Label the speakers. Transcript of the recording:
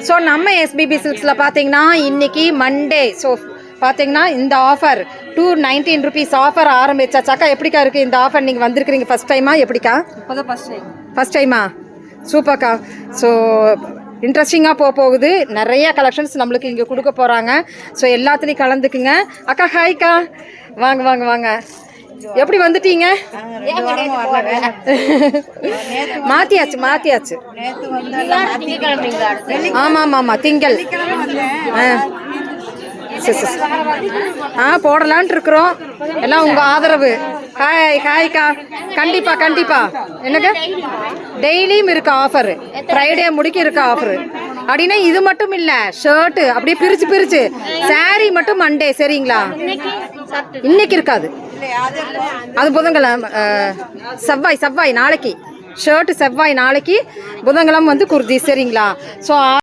Speaker 1: So நம்ம SPB சில்க்ஸில் பார்த்தீங்கன்னா இன்றைக்கி மண்டே. ஸோ பார்த்தீங்கன்னா இந்த ஆஃபர் 219 rupees ஆஃபர் ஆரம்பிச்சாச்சாக்கா. எப்படிக்கா இருக்குது இந்த ஆஃபர்? நீங்கள் வந்திருக்கிறீங்க ஃபஸ்ட் டைமா எப்படிக்கா? ஃபஸ்ட் டைமா? சூப்பர்க்கா. ஸோ இன்ட்ரெஸ்டிங்காக போகுது. நிறைய கலெக்ஷன்ஸ் நம்மளுக்கு இங்கே கொடுக்க போகிறாங்க. ஸோ எல்லாத்துலேயும் கலந்துக்குங்க. அக்கா ஹாய்க்கா, வாங்க வாங்க வாங்க. எப்படி வந்துட்டீங்க? மாத்தியாச்சு மாத்தியாச்சு. ஆமாம் ஆமாம் திங்கள். போடலான்ட்டு இருக்கிறோம். எல்லாம் உங்கள் ஆதரவு. ஹாய் ஹாய்க்கா. கண்டிப்பாக கண்டிப்பாக. என்னங்க டெய்லியும் இருக்கா ஆஃபரு? ஃப்ரைடே முடிக்க இருக்கா ஆஃபரு அப்படின்னா இது மட்டும் இல்லை, ஷர்ட்டு அப்படியே பிரித்து பிரித்து. சாரீ மட்டும் மண்டே சரிங்களா? இன்னைக்கு இருக்காது, அது புதன்கிழமை. செவ்வாய் நாளைக்கு ஷர்ட்டு, செவ்வாய் நாளைக்கு, புதன்கிழமை வந்து குர்தி சரிங்களா? ஸோ